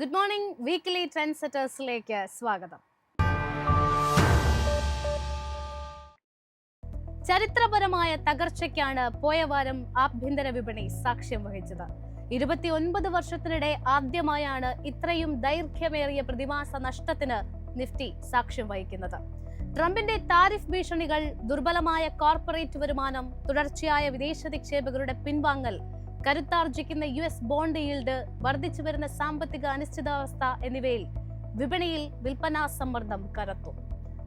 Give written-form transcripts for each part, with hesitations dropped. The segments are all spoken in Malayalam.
ഗുഡ് മോർണിംഗ് വീക്കിലി ട്രെൻഡ് സെറ്റേഴ്സിലേക്ക് സ്വാഗതം. ചരിത്രപരമായ തകർച്ചയ്ക്കാണ് പോയ വാരം ആഭ്യന്തര വിപണി സാക്ഷ്യം വഹിച്ചത്. 29 വർഷത്തിനിടെ ആദ്യമായാണ് ഇത്രയും ദൈർഘ്യമേറിയ പ്രതിമാസ നഷ്ടത്തിന് നിഫ്റ്റി സാക്ഷ്യം വഹിക്കുന്നത്. ട്രംപിന്റെ താരിഫ് ഭീഷണികൾ, ദുർബലമായ കോർപ്പറേറ്റ് വരുമാനം, തുടർച്ചയായ വിദേശ നിക്ഷേപകരുടെ പിൻവാങ്ങൽ, കരുത്താർജിക്കുന്ന US ബോണ്ട് ഈൽഡ്, വർദ്ധിച്ചു വരുന്ന സാമ്പത്തിക അനിശ്ചിതാവസ്ഥ എന്നിവയിൽ വിപണിയിൽ വിൽപ്പനാ സമ്മർദ്ദം കനത്തു.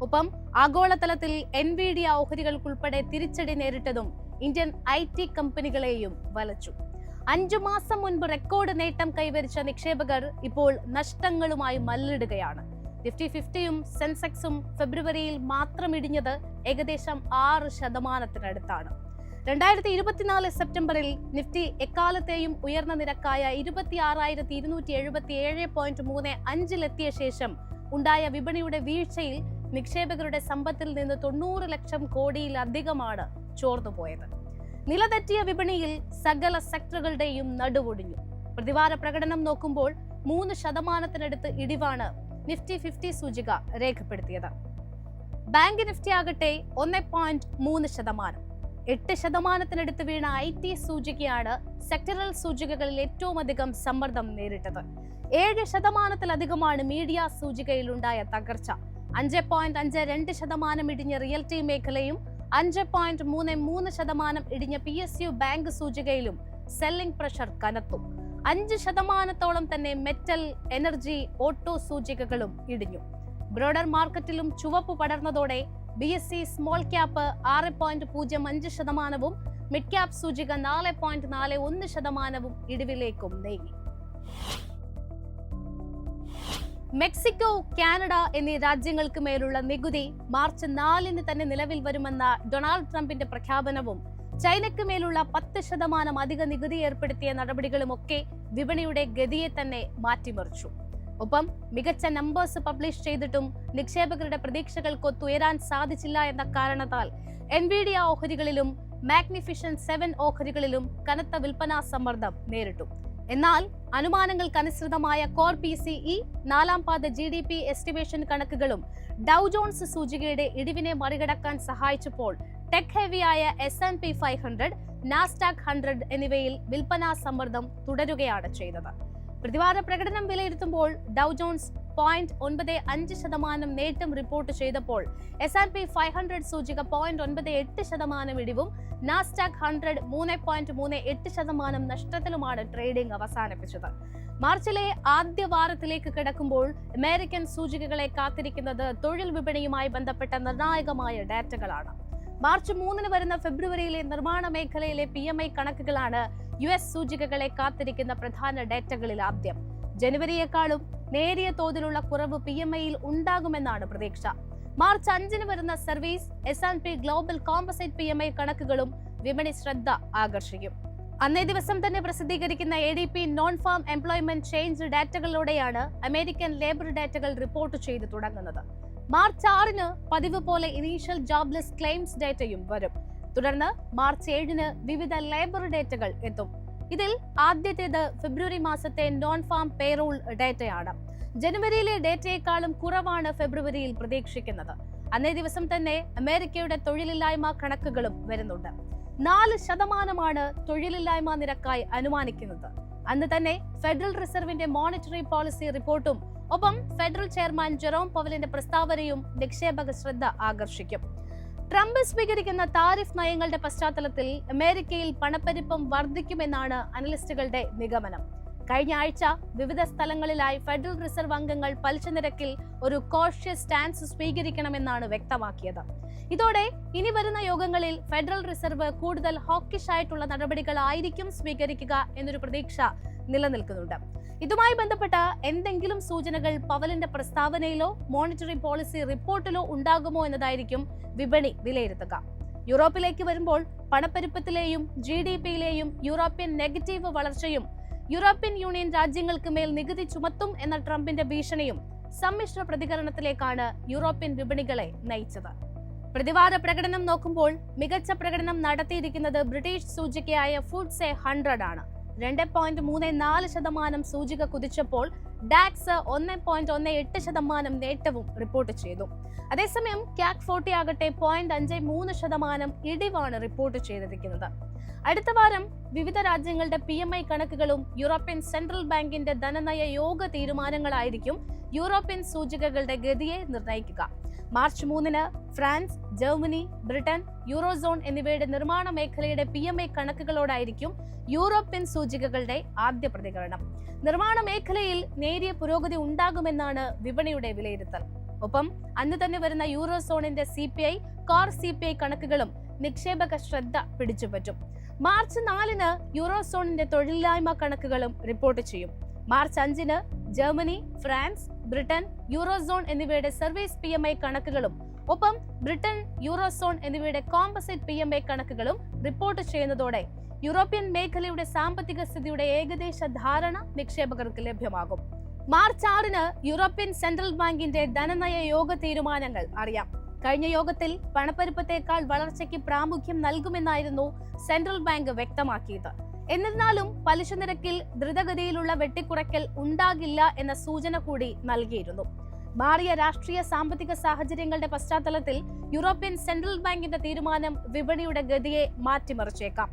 ഒപ്പം ആഗോളതലത്തിൽ എൻവിഡിയ ഓഹരികൾക്കുൾപ്പെടെ തിരിച്ചടി നേരിട്ടതും ഇന്ത്യൻ IT കമ്പനികളെയും വലച്ചു. 5 മാസം മുൻപ് റെക്കോർഡ് നേട്ടം കൈവരിച്ച നിക്ഷേപകർ ഇപ്പോൾ നഷ്ടങ്ങളുമായി മല്ലിടുകയാണ്. നിഫ്റ്റി 50യും സെൻസെക്സും ഫെബ്രുവരിയിൽ മാത്രം ഇടിഞ്ഞത് ഏകദേശം 6%. 2024 സെപ്റ്റംബറിൽ നിഫ്റ്റി എക്കാലത്തെയും ഉയർന്ന നിരക്കായ 26,277.35 ശേഷം ഉണ്ടായ വിപണിയുടെ വീഴ്ചയിൽ നിക്ഷേപകരുടെ സമ്പത്തിൽ നിന്ന് 90 ലക്ഷം കോടിയിലധികമാണ് ചോർന്നുപോയത്. നിലതെറ്റിയ വിപണിയിൽ സകല സെക്ടറുകളുടെയും നടുവൊടിഞ്ഞു. പ്രതിവാര പ്രകടനം നോക്കുമ്പോൾ 3% ഇടിവാണ് നിഫ്റ്റി 50 സൂചിക രേഖപ്പെടുത്തിയത്. ബാങ്ക് നിഫ്റ്റി ആകട്ടെ 1.3%. 8% വീണ IT സൂചികയാണ് സെക്ടറൽ സൂചികകളിൽ ഏറ്റവും അധികം സമ്മർദ്ദം നേരിട്ടത്. 7%-ലധികമാണ് മീഡിയ സൂചികയിലുണ്ടായ തകർച്ച. 5.52% ഇടിഞ്ഞ റിയൽറ്റി മേഖലയും 5.33% ഇടിഞ്ഞ PSU ബാങ്ക് സൂചികയിലും സെല്ലിംഗ് പ്രഷർ കനത്തു. 5% തന്നെ മെറ്റൽ, എനർജി, ഓട്ടോ സൂചികകളും ഇടിഞ്ഞു. ബ്രോഡർ മാർക്കറ്റിലും ചുവപ്പ് പടർന്നതോടെ BSE small cap 6.05%, mid cap സൂചിക 4.41% ഇടിവിലേക്കും നീങ്ങി. മെക്സിക്കോ, കാനഡ എന്നീ രാജ്യങ്ങൾക്ക് മേലുള്ള നികുതി മാർച്ച് 4 തന്നെ നിലവിൽ വരുമെന്ന ഡൊണാൾഡ് ട്രംപിന്റെ പ്രഖ്യാപനവും ചൈനയ്ക്ക് മേലുള്ള 10% അധിക നികുതി ഏർപ്പെടുത്തിയ നടപടികളുമൊക്കെ വിപണിയുടെ ഗതിയെ തന്നെ മാറ്റിമറിച്ചു. ഒപ്പം മികച്ച നമ്പേഴ്സ് പബ്ലിഷ് ചെയ്തിട്ടും നിക്ഷേപകരുടെ പ്രതീക്ഷകൾക്കൊത്തുയരാൻ സാധിച്ചില്ല എന്ന കാരണത്താൽ എൻവിഡിയ ഓഹരികളിലും മാഗ്നിഫിഷ്യന്റ് 7 ഓഹരികളിലും കനത്ത വിൽപ്പനാ സമ്മർദ്ദം നേരിട്ടു. എന്നാൽ അനുമാനങ്ങൾക്കനുസൃതമായ കോർ PCE, 4ാം പാദ GDP എസ്റ്റിമേഷൻ കണക്കുകളും ഡൗ ജോൺസ് സൂചികയുടെ ഇടിവിനെ മറികടക്കാൻ സഹായിച്ചപ്പോൾ ടെക് ഹെവിയായ S&P 500, നാസ്ഡാക്ക് 100 എന്നിവയിൽ വിൽപ്പനാ സമ്മർദ്ദം തുടരുകയാണ് ചെയ്തത്. പ്രതിവാര പ്രകടനം വിലയിരുത്തുമ്പോൾ ഡൗ ജോൺസ് 0.95% നേട്ടം റിപ്പോർട്ട് ചെയ്തപ്പോൾ S&P 500 സൂചിക 0.98% ഇടിവും നാസ്ഡാക്ക് 100 3.38% നഷ്ടത്തിലുമാണ് ട്രേഡിംഗ് അവസാനിപ്പിച്ചത്. മാർച്ചിലെ ആദ്യ വാരത്തിലേക്ക് കിടക്കുമ്പോൾ അമേരിക്കൻ സൂചികകളെ കാത്തിരിക്കുന്നത് തൊഴിൽ വിപണിയുമായി ബന്ധപ്പെട്ട നിർണായകമായ ഡാറ്റകളാണ്. മാർച്ച് 3 വരുന്ന ഫെബ്രുവരിയിലെ നിർമ്മാണ മേഖലയിലെ PMI കണക്കുകളാണ് US സൂചികകളെ കാത്തിരിക്കുന്ന പ്രധാന ഡേറ്റകളിൽ ആദ്യം. ജനുവരിയേക്കാളും നേരിയ തോതിലുള്ള കുറവ് PMIയിൽ ഉണ്ടാകുമെന്നാണ് പ്രതീക്ഷ. മാർച്ച് 5 വരുന്ന service, S&P global composite PMI കണക്കുകളും വിപണി ശ്രദ്ധ ആകർഷിക്കും. അന്നേ ദിവസം തന്നെ പ്രസിദ്ധീകരിക്കുന്ന ADP non farm employment change ഡാറ്റകളോടെയാണ് അമേരിക്കൻ ലേബർ ഡാറ്റകൾ റിപ്പോർട്ട് ചെയ്തു തുടങ്ങുന്നത്. മാർച്ച് 6 പതിവ് പോലെ ഇനീഷ്യൽ ജോബ്ലെസ് ക്ലെയിംസ് ഡേറ്റയും വരും. തുടർന്ന് മാർച്ച് 7 വിവിധ ലേബർ ഡേറ്റകൾ എത്തും. ഇതിൽ ആദ്യത്തേത് ഫെബ്രുവരി മാസത്തെ നോൺ ഫാം പേറോൾ ഡേറ്റയാണ്. ജനുവരിയിലെ ഡേറ്റയെക്കാളും കുറവാണ് ഫെബ്രുവരിയിൽ പ്രതീക്ഷിക്കുന്നത്. അന്നേ ദിവസം തന്നെ അമേരിക്കയുടെ തൊഴിലില്ലായ്മ കണക്കുകളും വരുന്നുണ്ട്. 4% തൊഴിലില്ലായ്മ നിരക്കായി അനുമാനിക്കുന്നത്. അന്ന് തന്നെ ഫെഡറൽ റിസർവിന്റെ മോണിറ്ററി പോളിസി റിപ്പോർട്ടും ഒപ്പം ഫെഡറൽ ചെയർമാൻ ജെറോം പവലിന്റെ പ്രസ്താവനയും നിക്ഷേപക ശ്രദ്ധ ആകർഷിക്കും. ട്രംപ് സ്വീകരിക്കുന്ന താരിഫ് നയങ്ങളുടെ പശ്ചാത്തലത്തിൽ അമേരിക്കയിൽ പണപ്പെരുപ്പം വർദ്ധിക്കുമെന്നാണ് അനലിസ്റ്റുകളുടെ നിഗമനം. കഴിഞ്ഞ ആഴ്ച വിവിധ സ്ഥലങ്ങളിലായി ഫെഡറൽ റിസർവ് അംഗങ്ങൾ പലിശ നിരക്കിൽ ഒരു കോഷ്യസ് സ്റ്റാൻസ് സ്വീകരിക്കണമെന്നാണ് വ്യക്തമാക്കിയത്. ഇതോടെ ഇനി വരുന്ന യോഗങ്ങളിൽ ഫെഡറൽ റിസർവ് കൂടുതൽ ഹോക്കിഷ് ആയിട്ടുള്ള നടപടികളായിരിക്കും സ്വീകരിക്കുക എന്നൊരു പ്രതീക്ഷ നിലനിൽക്കുന്നുണ്ട്. ഇതുമായി ബന്ധപ്പെട്ട എന്തെങ്കിലും സൂചനകൾ പവലിന്റെ പ്രസ്താവനയിലോ മോണിറ്ററി പോളിസി റിപ്പോർട്ടിലോ ഉണ്ടാകുമോ എന്നതായിരിക്കും വിപണി വിലയിരുത്തുക. യൂറോപ്പിലേക്ക് വരുമ്പോൾ പണപ്പെരുപ്പത്തിലെയും GDPയിലെയും യൂറോപ്യൻ നെഗറ്റീവ് വളർച്ചയും യൂറോപ്യൻ യൂണിയൻ രാജ്യങ്ങൾക്ക് മേൽ നികുതി ചുമത്തും എന്ന ട്രംപിന്റെ ഭീഷണിയും സമ്മിശ്ര പ്രതികരണത്തിലേക്കാണ് യൂറോപ്യൻ വിപണികളെ നയിച്ചത്. പ്രതിവാര പ്രകടനം നോക്കുമ്പോൾ മികച്ച പ്രകടനം നടത്തിയിരിക്കുന്നത് ബ്രിട്ടീഷ് സൂചികയായ FTSE 100 ആണ്. 2.34% സൂചിക കുതിച്ചപ്പോൾ ഡാക്സ് 1.18% നേട്ടവും റിപ്പോർട്ട് ചെയ്തു. അതേസമയം CAC 40 ആകട്ടെ 0.53% ഇടിവാണ് റിപ്പോർട്ട് ചെയ്തിരിക്കുന്നത്. അടുത്ത വാരം വിവിധ രാജ്യങ്ങളുടെ PMI കണക്കുകളും യൂറോപ്യൻ സെൻട്രൽ ബാങ്കിന്റെ ധനനയ യോഗ തീരുമാനങ്ങളായിരിക്കും യൂറോപ്യൻ സൂചികകളുടെ ഗതിയെ നിർണ്ണയിക്കുക. മാർച്ച് 3-ന് ഫ്രാൻസ്, ജർമ്മനി, ബ്രിട്ടൻ, യൂറോസോൺ എന്നിവയുടെ നിർമ്മാണ മേഖലയുടെ PMI കണക്കുകളോടായിരിക്കും യൂറോപ്യൻ സൂചികകളുടെ ആദ്യ പ്രതികരണം. നിർമ്മാണ മേഖലയിൽ നേരിയ പുരോഗതി ഉണ്ടാകുമെന്നാണ് വിപണിയുടെ വിലയിരുത്തൽ. ഒപ്പം അന്ന് തന്നെ വരുന്ന യൂറോസോണിന്റെ CPI, കോർ CPI കണക്കുകളും നിക്ഷേപക ശ്രദ്ധ പിടിച്ചുപറ്റും. മാർച്ച് 4-ന് യൂറോസോണിന്റെ തൊഴിലില്ലായ്മ കണക്കുകളും റിപ്പോർട്ട് ചെയ്യും. മാർച്ച് 5-ന് ജർമ്മനി, ഫ്രാൻസ്, ബ്രിട്ടൻ, യൂറോസോൺ എന്നിവയുടെ സർവീസ് PMI കണക്കുകളും ഒപ്പം ബ്രിട്ടൻ, യൂറോസോൺ എന്നിവയുടെ കോമ്പസിറ്റ് PMI കണക്കുകളും റിപ്പോർട്ട് ചെയ്യുന്നതോടെ യൂറോപ്യൻ മേഖലയുടെ സാമ്പത്തിക സ്ഥിതിയുടെ ഏകദേശ ധാരണ നിക്ഷേപകർക്ക് ലഭ്യമാകും. മാർച്ച് 6-ന് യൂറോപ്യൻ സെൻട്രൽ ബാങ്കിന്റെ ധനനയ യോഗ തീരുമാനങ്ങൾ അറിയാം. കഴിഞ്ഞ യോഗത്തിൽ പണപ്പെരുപ്പത്തേക്കാൾ വളർച്ചയ്ക്ക് പ്രാമുഖ്യം നൽകുമെന്നായിരുന്നു സെൻട്രൽ ബാങ്ക് വ്യക്തമാക്കിയത്. എന്നിരുന്നാലും പലിശ നിരക്കിൽ ദ്രുതഗതിയിലുള്ള വെട്ടിക്കുറയ്ക്കൽ ഉണ്ടാകില്ല എന്ന സൂചന കൂടി നൽകിയിരുന്നു. മാറിയ രാഷ്ട്രീയ സാമ്പത്തിക സാഹചര്യങ്ങളുടെ പശ്ചാത്തലത്തിൽ യൂറോപ്യൻ സെൻട്രൽ ബാങ്കിന്റെ തീരുമാനം വിപണിയുടെ ഗതിയെ മാറ്റിമറിച്ചേക്കാം.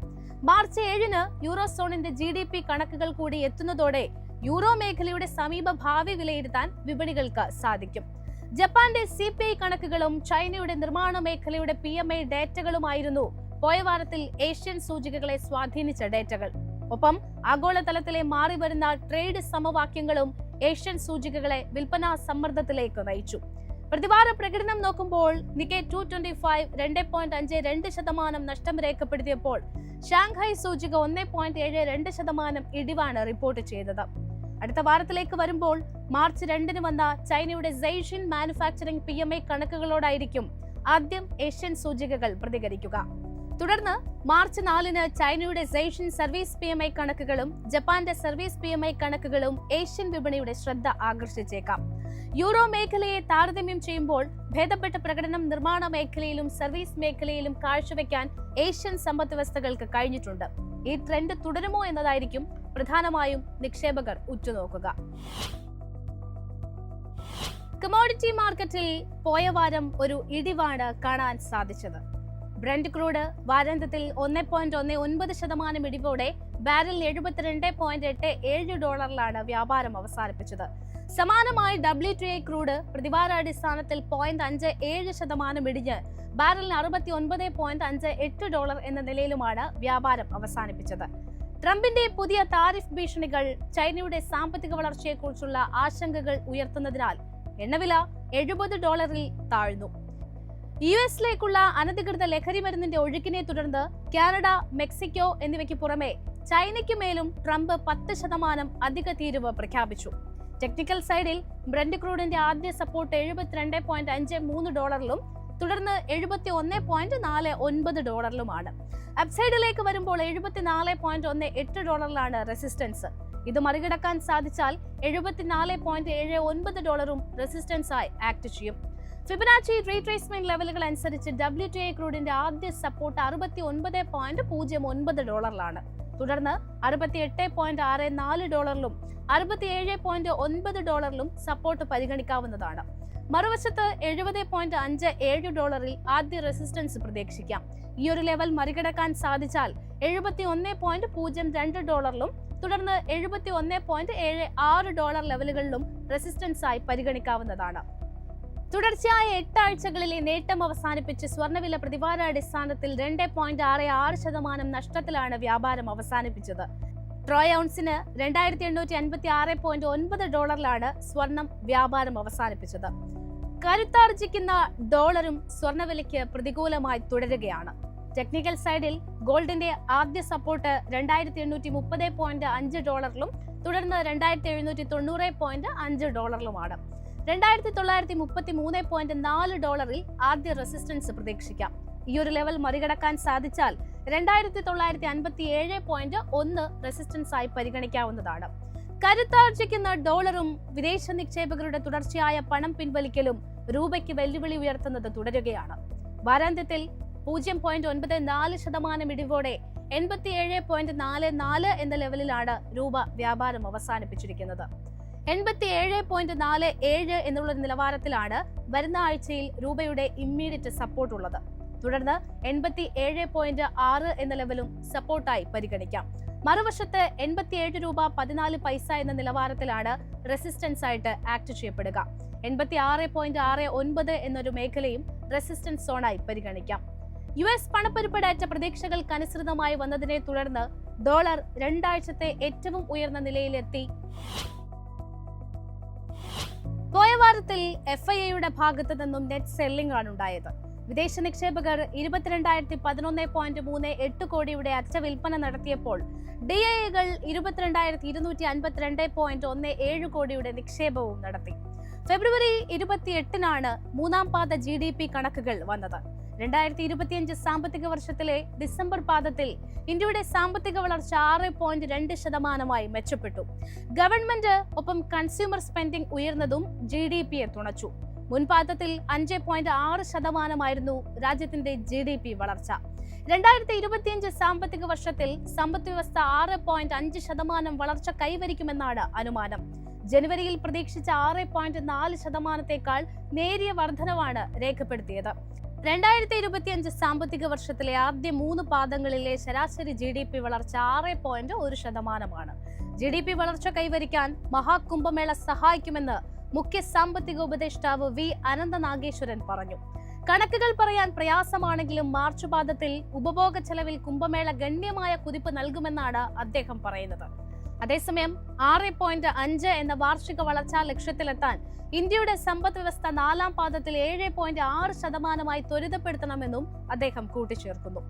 മാർച്ച് 7-ന് യൂറോസോണിന്റെ GDP കണക്കുകൾ കൂടി എത്തുന്നതോടെ യൂറോ മേഖലയുടെ സമീപ ഭാവി വിലയിരുത്താൻ വിപണികൾക്ക് സാധിക്കും. ജപ്പാന്റെ CPI കണക്കുകളും ചൈനയുടെ നിർമ്മാണ മേഖലയുടെ PMI ഡേറ്റകളുമായിരുന്നു പോയ വാരത്തിൽ ഏഷ്യൻ സൂചികകളെ സ്വാധീനിച്ച ഡേറ്റകൾ. ഒപ്പം ആഗോളതലത്തിലെ മാറിവരുന്ന ട്രേഡ് സമവാക്യങ്ങളും ഏഷ്യൻ സൂചികകളെ വിൽപ്പനാ സമ്മർദ്ദത്തിലേക്ക് നയിച്ചു. പ്രതിവാര പ്രകടനം നോക്കുമ്പോൾ നിക്കേ 225 2.52% നഷ്ടം രേഖപ്പെടുത്തിയപ്പോൾ ഷാങ്ഹായ് സൂചിക 1.72% ഇടിവാണ് റിപ്പോർട്ട് ചെയ്തത്. അടുത്ത വാരത്തിലേക്ക് വരുമ്പോൾ മാർച്ച് 2-ന് വന്ന ചൈനയുടെ സെയ്ഷിൻ മാനുഫാക്ചറിംഗ് PMI കണക്കുകളോടായിരിക്കും ആദ്യം ഏഷ്യൻ സൂചികകൾ പ്രതികരിക്കുക. തുടർന്ന് മാർച്ച് 4-ന് ചൈനയുടെ സെയ്ഷിൻ സർവീസ് PMI കണക്കുകളും ജപ്പാന്റെ സർവീസ് PMI കണക്കുകളും ഏഷ്യൻ വിപണിയുടെ ശ്രദ്ധ ആകർഷിച്ചേക്കാം. യൂറോ മേഖലയെ താരതമ്യം ചെയ്യുമ്പോൾ ഭേദപ്പെട്ട പ്രകടനം നിർമ്മാണ മേഖലയിലും സർവീസ് മേഖലയിലും കാഴ്ചവെക്കാൻ ഏഷ്യൻ സമ്പദ് വ്യവസ്ഥകൾക്ക് കഴിഞ്ഞിട്ടുണ്ട്. ഈ ട്രെൻഡ് തുടരുമോ എന്നതായിരിക്കും പ്രധാനമായും നിക്ഷേപകർ ഉറ്റുനോക്കുക. കമോഡിറ്റി മാർക്കറ്റിൽ പോയ വാരം ഒരു ഇടിവാണ് കാണാൻ സാധിച്ചത്. ബ്രന്റ് ക്രൂഡ് വാരാന്ത്യത്തിൽ 1.19% ഇടിവോടെ ബാരൽ $72.87 വ്യാപാരം അവസാനിപ്പിച്ചത്. സമാനമായി WTI ക്രൂഡ് പ്രതിവാരാടിസ്ഥാനത്തിൽ 0.57% ഇടിഞ്ഞ് ബാരലിന് $69.58 എന്ന നിലയിലുമാണ് വ്യാപാരം അവസാനിപ്പിച്ചത്. ട്രംപിന്റെ പുതിയ താരിഫ് ഭീഷണികൾ ചൈനയുടെ സാമ്പത്തിക വളർച്ചയെക്കുറിച്ചുള്ള ആശങ്കകൾ ഉയർത്തുന്നതിനാൽ എണ്ണവില $70 താഴ്ന്നു. US-ലേക്കുള്ള അനധികൃത ലഹരി മരുന്നിന്റെ ഒഴുക്കിനെ തുടർന്ന് കാനഡ, മെക്സിക്കോ എന്നിവയ്ക്ക് പുറമെ ചൈനയ്ക്ക് മേലും ട്രംപ് 10% അധിക തീരുവ പ്രഖ്യാപിച്ചു. ടെക്നിക്കൽ സൈഡിൽ ബ്രന്റ് ക്രൂഡിന്റെ ആദ്യ സപ്പോർട്ട് $72.53 തുടർന്ന് $71.49 അപ്സൈഡിലേക്ക് വരുമ്പോൾ $74.18 റെസിസ്റ്റൻസ്. ഇത് മറികടക്കാൻ സാധിച്ചാൽ $74.79 റെസിസ്റ്റൻസ് ആയി ആക്ട് ചെയ്യും. ഫിബനാച്ചി റീട്രേസ്മെന്റ് ലെവലുകൾ അനുസരിച്ച് WTI ക്രൂഡിന്റെ ആദ്യ സപ്പോർട്ട് $69.09 തുടർന്ന് $68.64 $67.9 സപ്പോർട്ട് പരിഗണിക്കാവുന്നതാണ്. മറുവശത്ത് $70.57 ആദ്യ റെസിസ്റ്റൻസ് പ്രതീക്ഷിക്കാം. ഈ ഒരു ലെവൽ മറികടക്കാൻ സാധിച്ചാൽ $71.02 തുടർന്ന് $71.76 ലെവലുകളിലും റെസിസ്റ്റൻസ് ആയി പരിഗണിക്കാവുന്നതാണ്. തുടർച്ചയായ 8 ആഴ്ചകളിലെ നേട്ടം അവസാനിപ്പിച്ച് സ്വർണ്ണവില പ്രതിവാരാടിസ്ഥാനത്തിൽ 2.66% നഷ്ടത്തിലാണ് വ്യാപാരം അവസാനിപ്പിച്ചത്. ട്രോയ് ഔൺസിന് $2856.9 സ്വർണം വ്യാപാരം അവസാനിപ്പിച്ചത്. കരുത്താർജിക്കുന്ന ഡോളറും സ്വർണ്ണവിലയ്ക്ക് പ്രതികൂലമായി തുടരുകയാണ്. ടെക്നിക്കൽ സൈഡിൽ ഗോൾഡിന്റെ ആദ്യ സപ്പോർട്ട് $2830.5 തുടർന്ന് $2790.5 $2933.4 ആദ്യ റെസിസ്റ്റൻസ് പ്രതീക്ഷിക്കാം. ഈ ഒരു ലെവൽ മറികടക്കാൻ സാധിച്ചാൽ $2957.1 റെസിസ്റ്റൻസ് ആയി പരിഗണിക്കാവുന്നതാണ്. കരുത്താർജിക്കുന്ന ഡോളറും വിദേശ നിക്ഷേപകരുടെ തുടർച്ചയായ പണം പിൻവലിക്കലും രൂപയ്ക്ക് വെല്ലുവിളി ഉയർത്തുന്നത് തുടരുകയാണ്. വാരാന്ത്യത്തിൽ 0.94% ഇടിവോടെ 87.44 എന്ന ലെവലിലാണ് രൂപ വ്യാപാരം അവസാനിപ്പിച്ചിരിക്കുന്നത്. 87.47 എന്നുള്ള നിലവാരത്തിലാണ് വരുന്ന ആഴ്ചയിൽ രൂപയുടെ ഇമ്മീഡിയറ്റ് സപ്പോർട്ട് ഉള്ളത്. തുടർന്ന് 87.6 എന്ന ലെവലും സപ്പോർട്ടായി പരിഗണിക്കാം. മറുവശത്ത് 87 രൂപ 14 പൈസ എന്ന നിലവാരത്തിലാണ് റെസിസ്റ്റൻസ് ആയിട്ട് ആക്ട് ചെയ്യപ്പെടുക. 86.69 എന്നൊരു മേഖലയും റെസിസ്റ്റൻസ് സോണായി പരിഗണിക്കാം. US പണപ്പെരുപ്പ ഡാറ്റ പ്രതീക്ഷകൾക്കനുസൃതമായി വന്നതിനെ തുടർന്ന് ഡോളർ രണ്ടാഴ്ചത്തെ ഏറ്റവും ഉയർന്ന നിലയിലെത്തി. പോയ വാരത്തിൽ FIIയുടെ ഭാഗത്തു നിന്നും നെറ്റ് സെല്ലിംഗ് ആണ് ഉണ്ടായത്. വിദേശ നിക്ഷേപകർ 22,011.38 കോടിയുടെ അറ്റ വിൽപ്പന നടത്തിയപ്പോൾ DIIകൾ 22,252.17 കോടിയുടെ നിക്ഷേപവും നടത്തി. ഫെബ്രുവരി 28-നാണ് മൂന്നാം പാദ GDP കണക്കുകൾ വന്നത്. 2025 സാമ്പത്തിക വർഷത്തിലെ ഡിസംബർ പാദത്തിൽ ഇന്ത്യയുടെ സാമ്പത്തിക വളർച്ച 6.2% മെച്ചപ്പെട്ടു. ഗവൺമെന്റ് ഒപ്പം കൺസ്യൂമർ സ്പെൻഡിംഗ് ഉയർന്നതും GDPയെ തുണച്ചു. മുൻപാദത്തിൽ 5.6% രാജ്യത്തിന്റെ GDP വളർച്ച. 2025 സാമ്പത്തിക വർഷത്തിൽ സമ്പദ് വ്യവസ്ഥ 6.5% വളർച്ച കൈവരിക്കുമെന്നാണ് അനുമാനം. ജനുവരിയിൽ പ്രതീക്ഷിച്ച 6.4%-ത്തേക്കാൾ നേരിയ വർധനവാണ് രേഖപ്പെടുത്തിയത്. 2025 സാമ്പത്തിക വർഷത്തിലെ ആദ്യ 3 പാദങ്ങളിലെ ശരാശരി GDP വളർച്ച 6.1%. GDP വളർച്ച കൈവരിക്കാൻ മഹാകുംഭമേള സഹായിക്കുമെന്ന് മുഖ്യ സാമ്പത്തിക ഉപദേഷ്ടാവ് V. അനന്ത നാഗേശ്വരൻ പറഞ്ഞു. കണക്കുകൾ പറയാൻ പ്രയാസമാണെങ്കിലും മാർച്ച് പാദത്തിൽ ഉപഭോഗ ചെലവിൽ കുംഭമേള ഗണ്യമായ കുതിപ്പ് നൽകുമെന്നാണ് അദ്ദേഹം പറയുന്നത്. അതേസമയം 6.5 എന്ന വാർഷിക വളർച്ചാ ലക്ഷ്യത്തിലെത്താൻ ഇന്ത്യയുടെ സമ്പദ് വ്യവസ്ഥ 4-ാം പാദത്തിൽ 7.6% ത്വരിതപ്പെടുത്തണമെന്നും അദ്ദേഹം കൂട്ടിച്ചേർക്കുന്നു.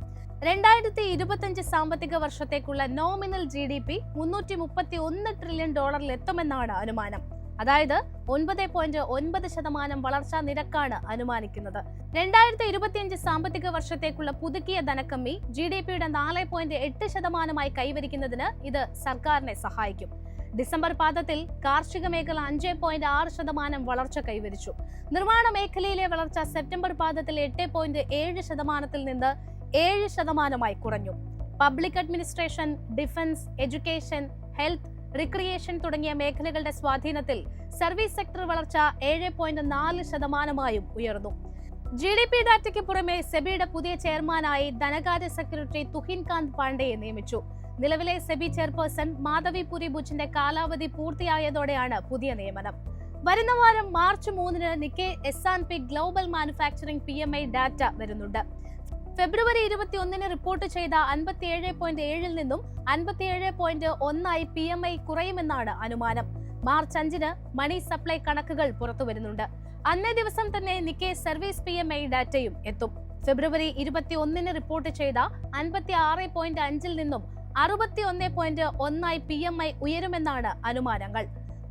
2025 സാമ്പത്തിക വർഷത്തേക്കുള്ള നോമിനൽ GDP $331 ട്രില്യൺ എത്തുമെന്നാണ് അനുമാനം. അതായത് 9.9% വളർച്ചാ നിരക്കാണ് അനുമാനിക്കുന്നത്. 2025 സാമ്പത്തിക വർഷത്തേക്കുള്ള പുതുക്കിയ ധനക്കമ്മി GDPയുടെ 4.8% കൈവരിക്കുന്നതിന് ഇത് സർക്കാരിനെ സഹായിക്കും. ഡിസംബർ പാദത്തിൽ കാർഷിക മേഖല 5.6% വളർച്ച കൈവരിച്ചു. നിർമ്മാണ മേഖലയിലെ വളർച്ച സെപ്റ്റംബർ പാദത്തിൽ 8.7%-ൽ നിന്ന് 7% കുറഞ്ഞു. Public administration, defence, education, health, recreation തുടങ്ങിയ മേഖലകളുടെ സ്വാധീനത്തിൽ സർവീസ് സെക്ടർ വളർച്ച 7.4%-ആയും ഉയർന്നു. GDP ഡാറ്റയ്ക്ക് പുറമെ സെബിയുടെ പുതിയ ചെയർമാനായി ധനകാര്യ സെക്രട്ടറി തുഹിൻ കാന്ത് പാണ്ഡെയെ നിയമിച്ചു. നിലവിലെ സെബി ചെയർപേഴ്സൺ മാധവി പുരി ബുച്ചിന്റെ കാലാവധി പൂർത്തിയായതോടെയാണ് പുതിയ നിയമനം. വരുന്ന വാരം മാർച്ച് 3-ന് നിക്കേ S&P global manufacturing PMI data വരുന്നുണ്ട്. ഫെബ്രുവരി 21-ന് റിപ്പോർട്ട് ചെയ്ത 57.7-ൽ നിന്നും 57.1-ആയി PMI കുറയുമെന്നാണ് അനുമാനം. മാർച്ച് 5-ന് മണി സപ്ലൈ കണക്കുകൾ പുറത്തു വരുന്നുണ്ട്. അന്നേ ദിവസം തന്നെ നിക്കേ സർവീസ് PMI ഡാറ്റയും എത്തും. ഫെബ്രുവരി 21-ന് റിപ്പോർട്ട് ചെയ്ത 56.5-ൽ നിന്നും 61.1-ആയി PMI ഉയരുമെന്നാണ് അനുമാനങ്ങൾ.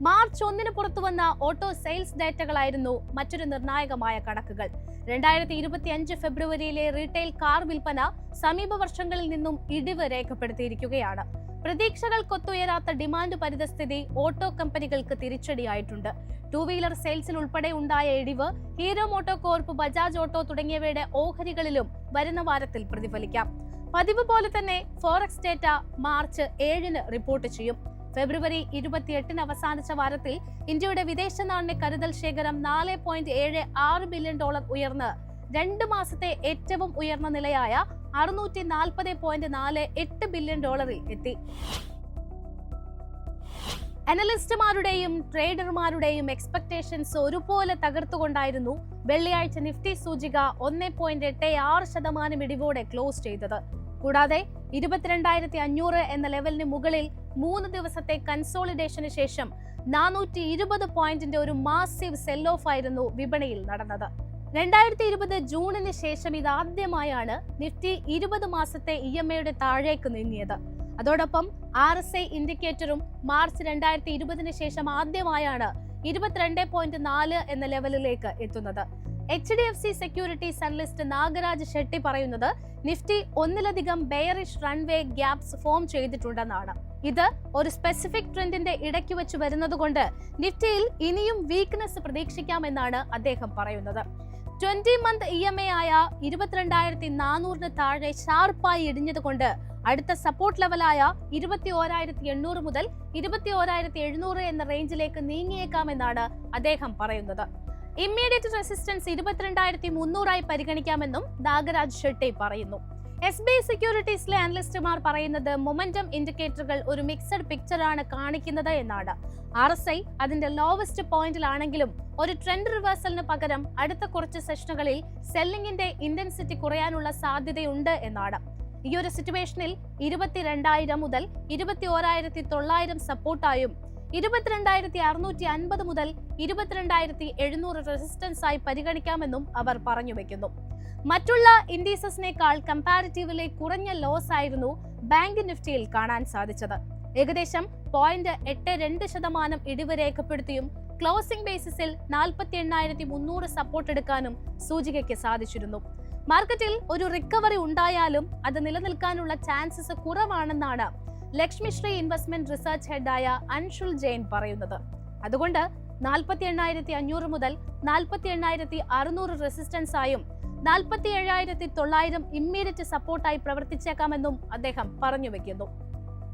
മാർച്ച് 1-ന് പുറത്തുവന്ന ഓട്ടോ സെയിൽസ് ഡാറ്റകളായിരുന്നു മറ്റൊരു നിർണായകമായ കണക്കുകൾ. 2025 ഫെബ്രുവരിയിലെ റീറ്റെയിൽ കാർ വിൽപ്പന സമീപ വർഷങ്ങളിൽ നിന്നും ഇടിവ് രേഖപ്പെടുത്തിയിരിക്കുകയാണ്. പ്രതീക്ഷകൾക്കൊത്തുയരാത്ത ഡിമാൻഡ് പരിതസ്ഥിതി ഓട്ടോ കമ്പനികൾക്ക് തിരിച്ചടിയായിട്ടുണ്ട്. 2 വീലർ സെയിൽസിൽ ഉൾപ്പെടെ ഉണ്ടായ ഇടിവ് ഹീറോ മോട്ടോ കോർപ്പ്, ബജാജ് ഓട്ടോ തുടങ്ങിയവയുടെ ഓഹരികളിലും വരുന്ന വാരത്തിൽ പ്രതിഫലിക്കാം. പതിവ് പോലെ തന്നെ ഫോറക്സ് ഡേറ്റ മാർച്ച് 7-ന് റിപ്പോർട്ട് ചെയ്യും. ഫെബ്രുവരി 28-ന് അവസാനിച്ച വാരത്തിൽ ഇന്ത്യയുടെ വിദേശ നാണ്യ കരുതൽ ശേഖരം $4.76 ബില്യൺ ഉയർന്ന് 2 മാസത്തെ ഏറ്റവും ഉയർന്ന നിലയായ $640.48 ബില്യൺ എത്തി. അനലിസ്റ്റുമാരുടെയും ട്രേഡർമാരുടെയും എക്സ്പെക്ടേഷൻസ് ഒരുപോലെ തകർത്തുകൊണ്ടായിരുന്നു വെള്ളിയാഴ്ച നിഫ്റ്റി സൂചിക 1.86% ഇടിവോടെ ക്ലോസ് ചെയ്തത്. കൂടാതെ 22,500 എന്ന ലെവലിന് മുകളിൽ 3 ദിവസത്തെ കൺസോളിഡേഷന് ശേഷം 420 പോയിന്റിന്റെ ഒരു മാസീവ് സെൽ ഓഫ് ആയിരുന്നു വിപണിയിൽ നടന്നത്. 2020 ജൂണിന് ശേഷം ഇതാദ്യമായാണ് നിഫ്റ്റി 20 മാസത്തെ EMAയുടെ താഴേക്ക് നീങ്ങിയത്. അതോടൊപ്പം RSI ഇൻഡിക്കേറ്ററും മാർച്ച് 2020-ന് ശേഷം ആദ്യമായാണ് 22.4 എന്ന ലെവലിലേക്ക് എത്തുന്നത്. HDFC securities analyst Nagaraj Shetty പറയുന്നത് നിഫ്റ്റി ഒന്നിലധികം ബെയറിഷ് റൺവേ ഗ്യാപ്സ് ഫോം ചെയ്തിട്ടുണ്ടെന്നാണ്. ഇത് ഒരു സ്പെസിഫിക് ട്രെൻഡിന്റെ ഇടയ്ക്ക് വെച്ച് വരുന്നതുകൊണ്ട് നിഫ്റ്റിയിൽ ഇനിയും വീക്ക്നെസ് പ്രതീക്ഷിക്കാമെന്നാണ് അദ്ദേഹം പറയുന്നത്. 20 മന്ത് EMA ആയ 22,400-ന് താഴെ ഷാർപ്പായി ഇടിഞ്ഞതുകൊണ്ട് അടുത്ത സപ്പോർട്ട് ലെവലായ 21,800 മുതൽ 21,700 എന്ന റേഞ്ചിലേക്ക് നീങ്ങിയേക്കാമെന്നാണ് അദ്ദേഹം പറയുന്നത്. ഇമ്മീഡിയറ്റ് റെസിസ്റ്റൻസ് 22,300 പരിഗണിക്കാമെന്നും നാഗരാജ് ഷെട്ടി പറയുന്നു. SBI സെക്യൂരിറ്റീസിലെ അനലിസ്റ്റുമാർ പറയുന്നത് മൊമെന്റം ഇൻഡിക്കേറ്ററുകൾ ഒരു മിക്സഡ് പിക്ചറാണ് കാണിക്കുന്നത് എന്നാണ്. RSI അതിന്റെ ലോവസ്റ്റ് പോയിന്റിലാണെങ്കിലും ഒരു ട്രെൻഡ് റിവേഴ്സലിന് പകരം അടുത്ത കുറച്ച് സെഷനുകളിൽ സെല്ലിംഗിന്റെ ഇന്റൻസിറ്റി കുറയാനുള്ള സാധ്യതയുണ്ട് എന്നാണ്. ഈ ഒരു സിറ്റുവേഷനിൽ 22,000 മുതൽ 21,900 സപ്പോർട്ടായും 22,650 മുതൽ 22,700 റെസിസ്റ്റൻസ് ആയി പരിഗണിക്കാമെന്നും അവർ പറഞ്ഞു വെക്കുന്നു. മറ്റുള്ള ഇൻഡീസസിനേക്കാൾ കമ്പാരിറ്റീവ്ലി കുറഞ്ഞ ലോസ് ആയിരുന്നു ബാങ്ക് നിഫ്റ്റിയിൽ കാണാൻ സാധിച്ചത്. ഏകദേശം 0.82% ഇടിവ് രേഖപ്പെടുത്തിയും ക്ലോസിംഗ് ബേസിസിൽ 48,300 സപ്പോർട്ട് എടുക്കാനും സൂചികയ്ക്ക് സാധിച്ചിരുന്നു. മാർക്കറ്റിൽ ഒരു റിക്കവറി ഉണ്ടായാലും അത് നിലനിൽക്കാനുള്ള ചാൻസസ് കുറവാണെന്നാണ് ലക്ഷ്മിശ്രീ ഇൻവെസ്റ്റ്മെന്റ് റിസർച്ച് ഹെഡായ അൻഷുൽ ജെയിൻ പറയുന്നത്. അതുകൊണ്ട് 48,500 മുതൽ 48,600 റെസിസ്റ്റൻസ് ആയും 47,900 ഇമ്മീഡിയറ്റ് സപ്പോർട്ടായി പ്രവർത്തിച്ചേക്കാമെന്നും അദ്ദേഹം പറഞ്ഞു വെക്കുന്നു.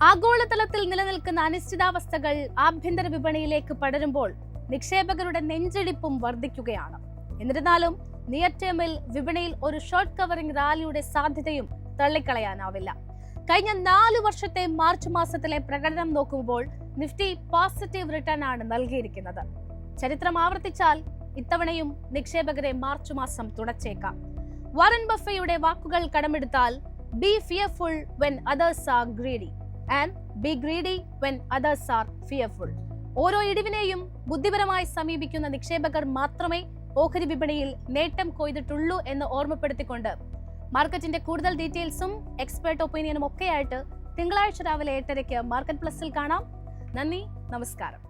ആഗോളതലത്തിൽ നിലനിൽക്കുന്ന അനിശ്ചിതാവസ്ഥകൾ ആഭ്യന്തര വിപണിയിലേക്ക് പടരുമ്പോൾ നിക്ഷേപകരുടെ നെഞ്ചിടിപ്പും വർദ്ധിക്കുകയാണ്. എന്നിരുന്നാലും നിയർ ടേമിൽ വിപണിയിൽ ഒരു ഷോർട്ട് കവറിംഗ് റാലിയുടെ സാധ്യതയും തള്ളിക്കളയാനാവില്ല. കഴിഞ്ഞ 4 വർഷത്തെ മാർച്ച് മാസത്തിലെ പ്രകടനം നോക്കുമ്പോൾ നിഫ്റ്റി പോസിറ്റീവ് റിട്ടേൺ ആണ് നൽകിയിരിക്കുന്നത്. ചരിത്രം ആവർത്തിച്ചാൽ ഇത്തവണയും നിക്ഷേപകരെ മാർച്ച് മാസം തുടച്ചേക്കാം. വാറൻ ബഫയുടെ വാക്കുകൾ കടമെടുത്താൽ be fearful when others are greedy and be greedy when others are fearful. ഓരോ ഇടിവിനെയും ബുദ്ധിപരമായി സമീപിക്കുന്ന നിക്ഷേപകർ മാത്രമേ ഓഹരി വിപണിയിൽ നേട്ടം കൊയ്തിട്ടുള്ളൂ എന്ന് ഓർമ്മപ്പെടുത്തിക്കൊണ്ട് മാർക്കറ്റിന്റെ കൂടുതൽ ഡീറ്റെയിൽസും എക്സ്പെർട്ട് ഒപ്പീനിയനും ഒക്കെയായിട്ട് തിങ്കളാഴ്ച രാവിലെ 8:30 മാർക്കറ്റ് പ്ലസിൽ കാണാം. നന്ദി, നമസ്കാരം.